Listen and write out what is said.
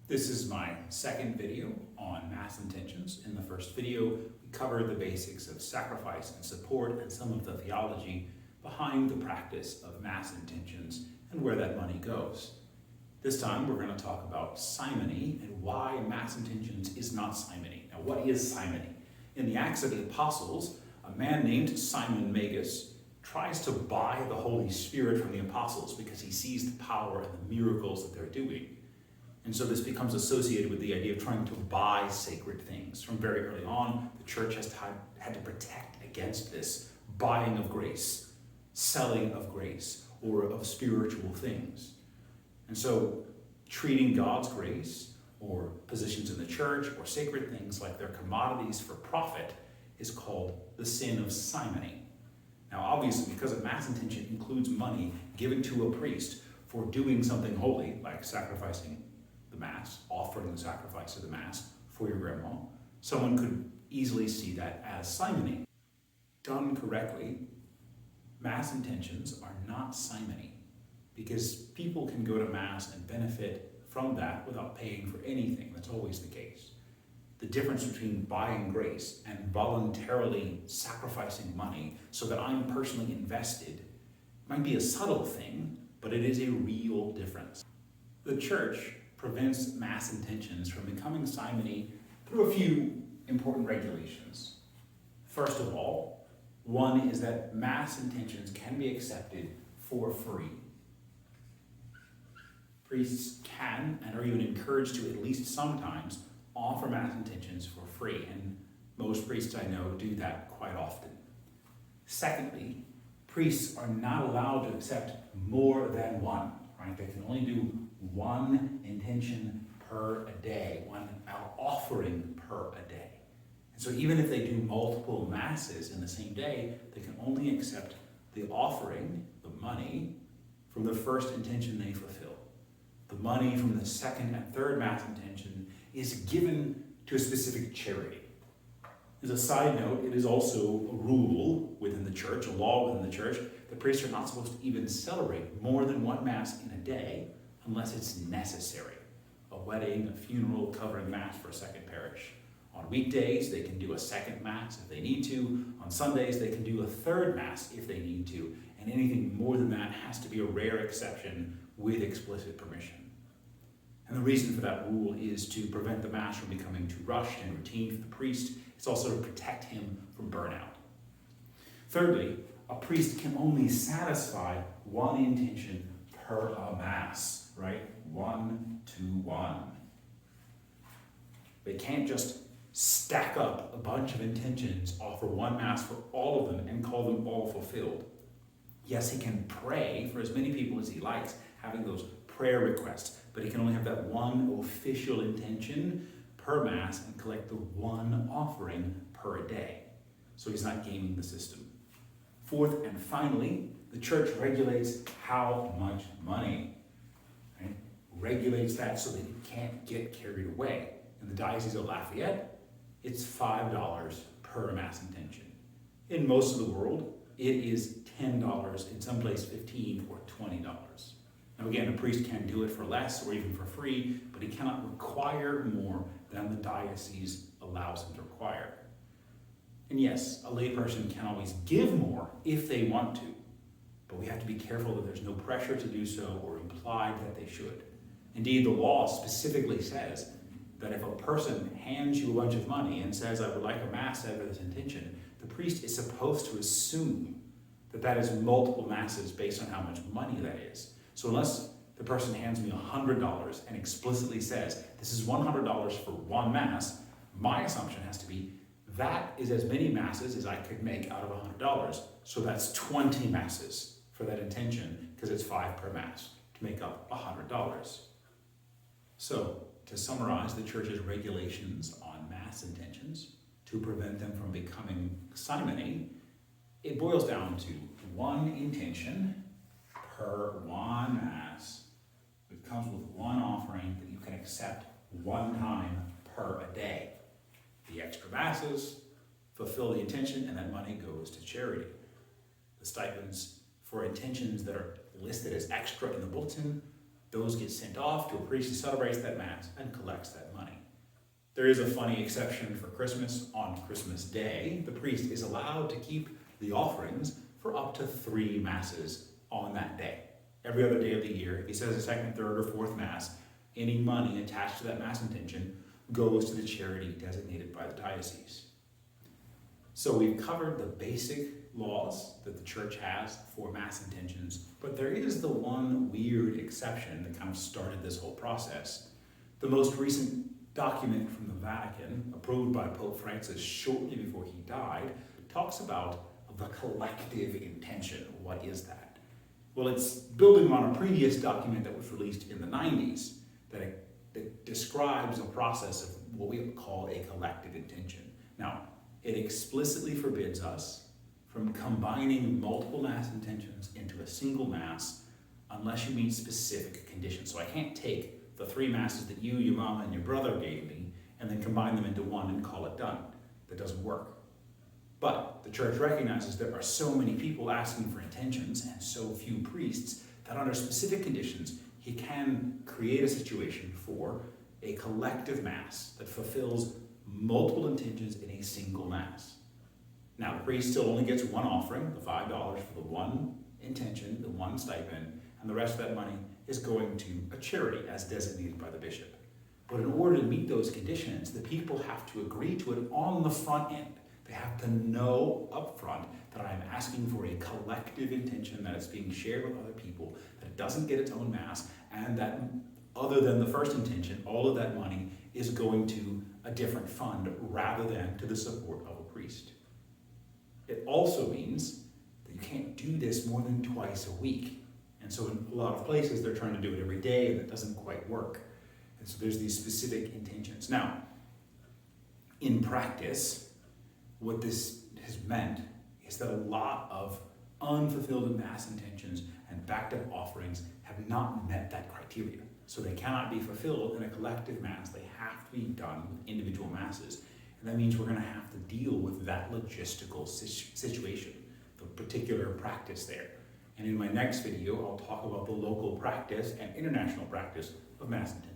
This is my second video on Mass intentions. In the first video, we covered the basics of sacrifice and support and some of the theology behind the practice of Mass intentions and where that money goes. This time, we're going to talk about simony and why Mass intentions is not simony. Now, what is simony? In the Acts of the Apostles, a man named Simon Magus tries to buy the Holy Spirit from the apostles because he sees the power and the miracles that they're doing. And so this becomes associated with the idea of trying to buy sacred things. From very early on, the church has had to protect against this buying of grace, selling of grace, or of spiritual things. And so treating God's grace, or positions in the church, or sacred things like they're commodities for profit is called the sin of simony. Now obviously, because a Mass intention includes money given to a priest for doing something holy, like sacrificing the Mass, offering the sacrifice of the Mass for your grandma, someone could easily see that as simony. Done correctly, Mass intentions are not simony, because people can go to Mass and benefit from that without paying for anything. That's always the case. The difference between buying grace and voluntarily sacrificing money so that I'm personally invested might be a subtle thing, but it is a real difference. The church prevents Mass intentions from becoming simony through a few important regulations. First of all, one is that Mass intentions can be accepted for free. Priests can and are even encouraged to at least sometimes offer Mass intentions for free, and most priests I know do that quite often. Secondly, priests are not allowed to accept more than one, right? They can only do one intention per a day, one offering per a day. And so even if they do multiple Masses in the same day, they can only accept the offering, the money, from the first intention they fulfill. The money from the second and third Mass intention is given to a specific charity. As a side note, it is also a rule within the church, a law within the church, that priests are not supposed to even celebrate more than one Mass in a day unless it's necessary. A wedding, a funeral, covering Mass for a second parish. On weekdays, they can do a second Mass if they need to. On Sundays, they can do a third Mass if they need to. And anything more than that has to be a rare exception with explicit permission. And the reason for that rule is to prevent the Mass from becoming too rushed and routine for the priest. It's also to protect him from burnout. Thirdly, a priest can only satisfy one intention per a Mass, right? 1 to 1. They can't just stack up a bunch of intentions, offer one Mass for all of them, and call them all fulfilled. Yes, he can pray for as many people as he likes, having those prayer requests, but he can only have that one official intention per Mass and collect the one offering per day. So he's not gaming the system. Fourth and finally, the church regulates how much money. Right? Regulates that so that it can't get carried away. In the Diocese of Lafayette, it's $5 per Mass intention. In most of the world, it is $10, in some places $15 or $20. Now again, a priest can do it for less or even for free, but he cannot require more than the diocese allows him to require. And yes, a layperson can always give more if they want to, but we have to be careful that there's no pressure to do so or implied that they should. Indeed, the law specifically says that if a person hands you a bunch of money and says, I would like a Mass out of this intention, the priest is supposed to assume that that is multiple Masses based on how much money that is. So unless the person hands me $100 and explicitly says, this is $100 for one Mass, my assumption has to be, that is as many Masses as I could make out of $100. So that's 20 Masses for that intention, because it's 5 per Mass to make up $100. So, to summarize the church's regulations on Mass intentions to prevent them from becoming simony, it boils down to one intention per one Mass. It comes with one offering that you can accept one time per a day. The extra Masses fulfill the intention, and that money goes to charity. The stipends for intentions that are listed as extra in the bulletin Those get sent off to a priest who celebrates that Mass and collects that money. There is a funny exception for Christmas. On Christmas Day, the priest is allowed to keep the offerings for up to 3 Masses on that day. Every other day of the year, if he says a second, third, or fourth Mass, any money attached to that Mass intention goes to the charity designated by the diocese. So we've covered the basic laws that the church has for Mass intentions, but there is the one weird exception that kind of started this whole process. The most recent document from the Vatican, approved by Pope Francis shortly before he died, talks about the collective intention. What is that? Well, it's building on a previous document that was released in the 90s that describes a process of what we call a collective intention. Now, it explicitly forbids us from combining multiple Mass intentions into a single Mass unless you meet specific conditions. So I can't take the 3 Masses that you, your mama, and your brother gave me and then combine them into one and call it done. That doesn't work. But the church recognizes there are so many people asking for intentions and so few priests that under specific conditions, he can create a situation for a collective Mass that fulfills multiple intentions in a single Mass. Now, the priest still only gets one offering, the $5 for the one intention, the one stipend, and the rest of that money is going to a charity as designated by the bishop. But in order to meet those conditions, the people have to agree to it on the front end. They have to know up front that I'm asking for a collective intention, that it's being shared with other people, that it doesn't get its own Mass, and that other than the first intention, all of that money is going to a different fund rather than to the support of a priest. It also means that you can't do this more than twice a week. And so in a lot of places, they're trying to do it every day, and it doesn't quite work. And so there's these specific intentions. Now, in practice, what this has meant is that a lot of unfulfilled Mass intentions and backed up offerings have not met that criteria. So they cannot be fulfilled in a collective Mass. They have to be done with individual Masses. And that means we're going to have to deal with that logistical situation, the particular practice there. And in my next video, I'll talk about the local practice and international practice of Mass intentions.